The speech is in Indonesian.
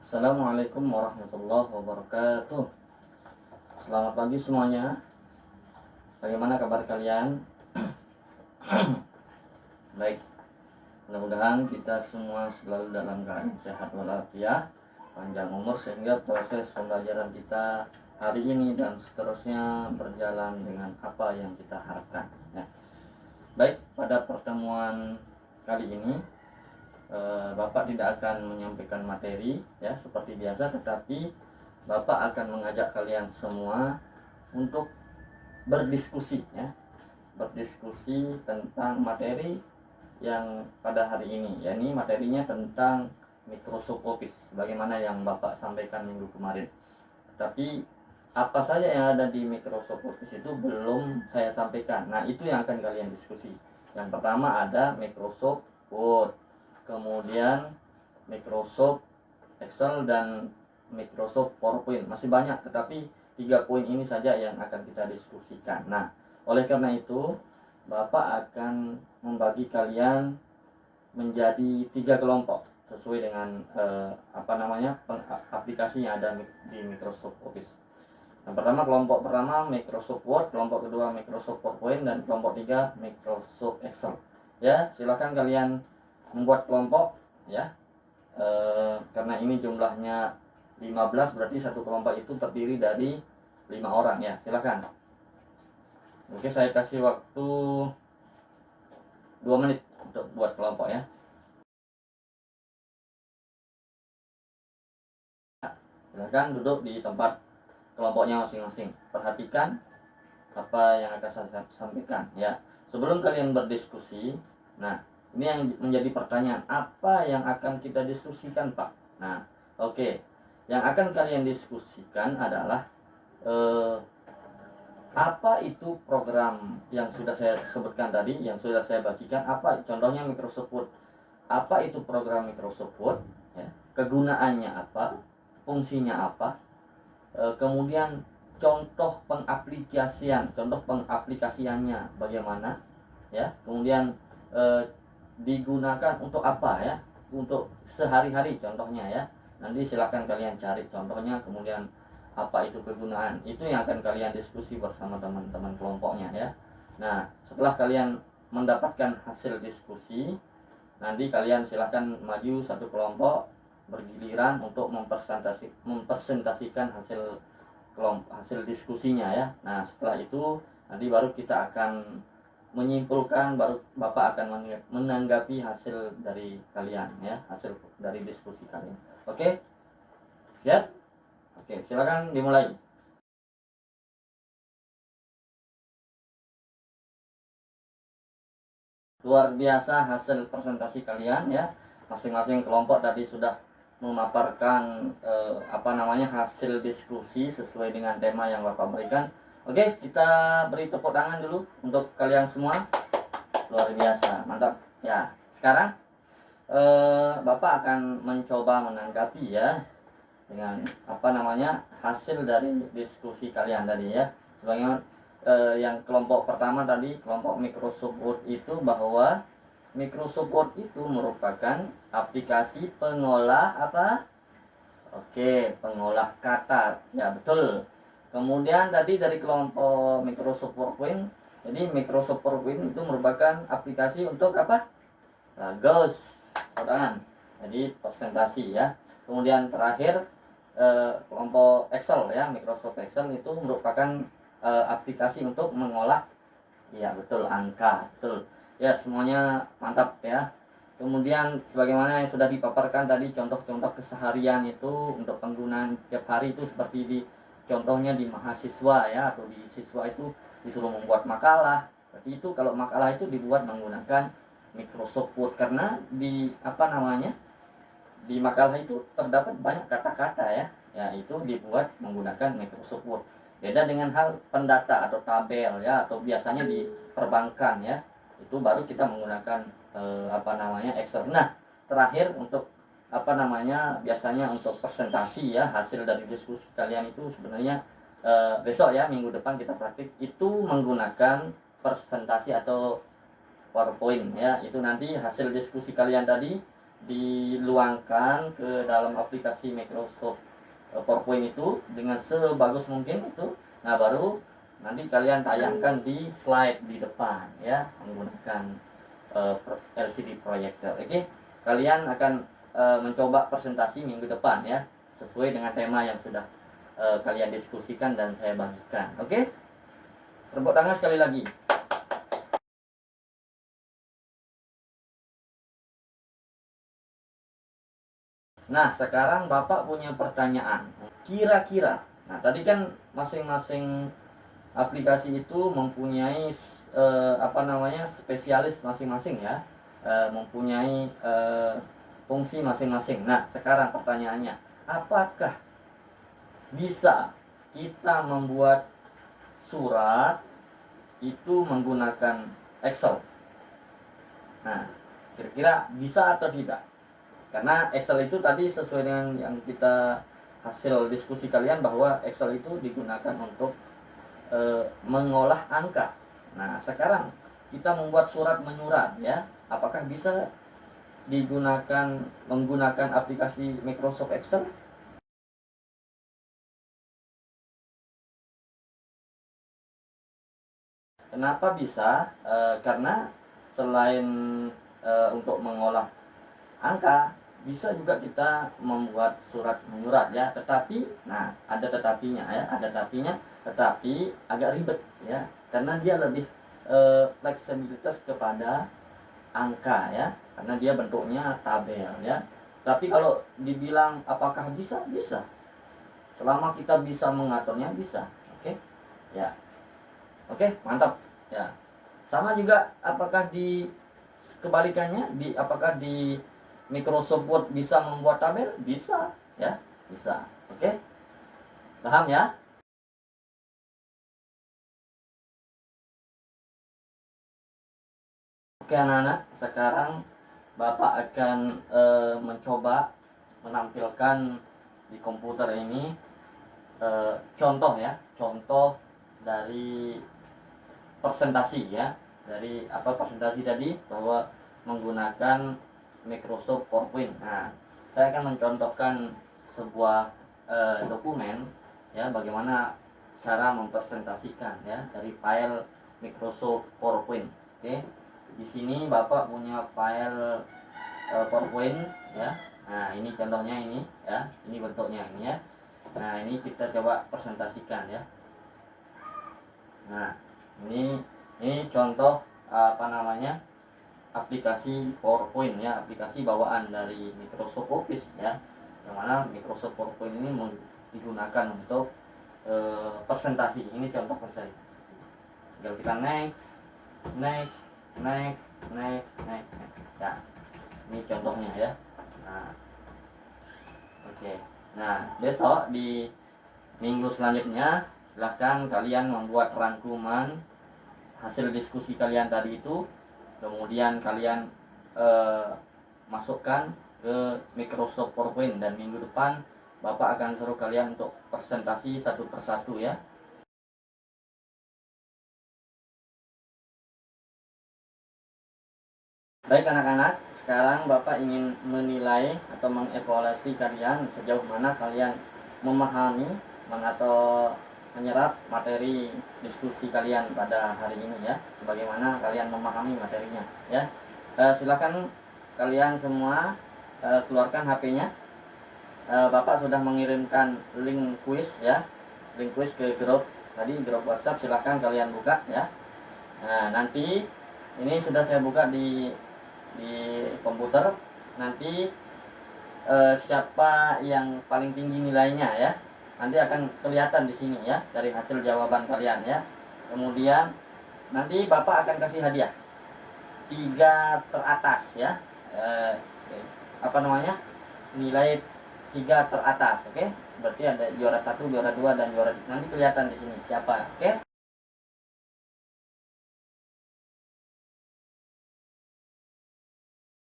Assalamualaikum warahmatullahi wabarakatuh. Selamat pagi semuanya. Bagaimana kabar kalian? Baik. Mudah-mudahan kita semua selalu dalam keadaan sehat walafiat, panjang umur, sehingga proses pembelajaran kita hari ini dan seterusnya berjalan dengan apa yang kita harapkan. Ya. Baik, pada pertemuan kali ini Bapak tidak akan menyampaikan materi ya seperti biasa, tetapi Bapak akan mengajak kalian semua untuk berdiskusi ya. Berdiskusi tentang materi yang pada hari ini, yakni materinya tentang Microsoft Office sebagaimana yang Bapak sampaikan minggu kemarin. Tapi apa saja yang ada di Microsoft Office itu belum saya sampaikan. Nah, itu yang akan kalian diskusi. Yang pertama ada Microsoft Word, kemudian Microsoft Excel dan Microsoft PowerPoint. Masih banyak, tetapi 3 poin ini saja yang akan kita diskusikan. Nah, oleh karena itu Bapak akan membagi kalian menjadi 3 kelompok sesuai dengan aplikasi yang ada di Microsoft Office. Yang pertama, kelompok pertama Microsoft Word, kelompok kedua Microsoft PowerPoint, dan kelompok 3 Microsoft Excel. Ya, silakan kalian membuat kelompok ya, karena ini jumlahnya 15, berarti satu kelompok itu terdiri dari 5 orang ya. Silakan. Oke, saya kasih waktu 2 menit untuk buat kelompok ya. Silakan duduk di tempat kelompoknya masing-masing. Perhatikan apa yang akan saya sampaikan ya. Sebelum kalian berdiskusi, nah ini yang menjadi pertanyaan, apa yang akan kita diskusikan, Pak? Nah, oke. Yang akan kalian diskusikan adalah apa itu program yang sudah saya sebutkan tadi, yang sudah saya bagikan. Apa contohnya Microsoft Word? Apa itu program Microsoft Word? Ya. Kegunaannya apa? Fungsinya apa? Kemudian contoh pengaplikasiannya bagaimana? Ya. Kemudian digunakan untuk apa ya, untuk sehari-hari contohnya ya. Nanti silakan kalian cari contohnya, kemudian apa itu kegunaan, itu yang akan kalian diskusi bersama teman-teman kelompoknya ya. Nah, setelah kalian mendapatkan hasil diskusi, nanti kalian silakan maju satu kelompok bergiliran untuk mempresentasikan hasil diskusinya ya. Nah, setelah itu nanti baru kita akan menyimpulkan, baru Bapak akan menanggapi hasil dari kalian ya, hasil dari diskusi kalian. Oke? Siap? Oke, silakan dimulai. Luar biasa hasil presentasi kalian ya. Masing-masing kelompok tadi sudah memaparkan hasil diskusi sesuai dengan tema yang Bapak berikan. Oke, kita beri tepuk tangan dulu untuk kalian semua. Luar biasa, mantap ya. Sekarang Bapak akan mencoba menanggapi ya dengan hasil dari diskusi kalian tadi ya. Sebagaimana yang kelompok pertama tadi, kelompok Microsoft Word, itu bahwa Microsoft Word itu merupakan aplikasi pengolah apa? Oke, pengolah kata. Ya, betul. Kemudian tadi dari kelompok Microsoft PowerPoint, jadi Microsoft PowerPoint itu merupakan aplikasi untuk apa? Bagus. Tangan. Jadi presentasi ya. Kemudian terakhir kelompok Excel ya, Microsoft Excel itu merupakan aplikasi untuk mengolah, ya betul, angka, betul. Ya, semuanya mantap ya. Kemudian sebagaimana yang sudah dipaparkan tadi, contoh-contoh keseharian itu untuk penggunaan tiap hari itu seperti di contohnya di mahasiswa ya, atau di siswa itu disuruh membuat makalah. Tapi itu kalau makalah itu dibuat menggunakan Microsoft Word, karena di di makalah itu terdapat banyak kata-kata ya. Ya, itu dibuat menggunakan Microsoft Word. Beda dengan hal pendata atau tabel ya, atau biasanya di perbankan ya. Itu baru kita menggunakan Excel. Nah, terakhir untuk biasanya untuk presentasi ya, hasil dari diskusi kalian itu sebenarnya besok ya, minggu depan kita praktik itu menggunakan presentasi atau PowerPoint ya. Itu nanti hasil diskusi kalian tadi diluangkan ke dalam aplikasi Microsoft PowerPoint itu dengan sebagus mungkin itu. Nah, baru nanti kalian tayangkan di slide di depan ya, menggunakan LCD projector. Oke, kalian akan mencoba presentasi minggu depan ya, sesuai dengan tema yang sudah kalian diskusikan dan saya bagikan. Oke, tepuk tangan sekali lagi. Nah, sekarang Bapak punya pertanyaan. Kira-kira, nah tadi kan masing-masing aplikasi itu mempunyai spesialis masing-masing ya, mempunyai fungsi masing-masing. Nah, sekarang pertanyaannya, apakah bisa kita membuat surat itu menggunakan Excel? Nah, kira-kira bisa atau tidak? Karena Excel itu tadi sesuai dengan yang kita hasil diskusi kalian, bahwa Excel itu digunakan untuk mengolah angka. Nah, sekarang kita membuat surat menyurat ya, apakah bisa menggunakan aplikasi Microsoft Excel? Kenapa bisa? Karena selain untuk mengolah angka, bisa juga kita membuat surat menyurat ya, tetapi tetapi agak ribet ya, karena dia lebih fleksibilitas kepada angka ya, karena dia bentuknya tabel ya. Tapi kalau dibilang apakah bisa, selama kita bisa mengaturnya, bisa. Oke ya, oke, mantap ya. Sama juga, apakah di kebalikannya, apakah di Microsoft Word bisa membuat tabel? Bisa ya, bisa. Oke, paham ya? Oke anak-anak, sekarang Bapak akan mencoba menampilkan di komputer ini contoh ya, contoh dari presentasi ya, dari presentasi tadi, bahwa menggunakan Microsoft PowerPoint. Nah, saya akan mencontohkan sebuah dokumen ya, bagaimana cara mempresentasikan ya dari file Microsoft PowerPoint. Oke, di sini Bapak punya file PowerPoint ya. Nah, ini contohnya ini ya, ini bentuknya ini ya. Nah, ini kita coba presentasikan ya. Nah, ini contoh aplikasi PowerPoint ya, aplikasi bawaan dari Microsoft Office ya, yang mana Microsoft PowerPoint ini digunakan untuk presentasi. Ini contoh presentasi. Tinggal kita next ya, ini contohnya ya. Nah, oke. Nah, besok di minggu selanjutnya silahkan kalian membuat rangkuman hasil diskusi kalian tadi itu, kemudian kalian masukkan ke Microsoft PowerPoint, dan minggu depan Bapak akan suruh kalian untuk presentasi satu persatu ya. Baik anak-anak, sekarang Bapak ingin menilai atau mengevaluasi kalian sejauh mana kalian memahami atau menyerap materi diskusi kalian pada hari ini ya, sebagaimana kalian memahami materinya ya. Silakan kalian semua keluarkan HP-nya. Bapak sudah mengirimkan link quiz ya, link quiz ke grup tadi, grup WhatsApp. Silakan kalian buka ya. Nah, nanti ini sudah saya buka di komputer. Nanti siapa yang paling tinggi nilainya ya, nanti akan kelihatan di sini ya, dari hasil jawaban kalian ya. Kemudian nanti Bapak akan kasih hadiah 3 teratas ya, nilai 3 teratas. Oke, berarti ada juara 1, juara 2, dan juara, nanti kelihatan di sini siapa. Oke.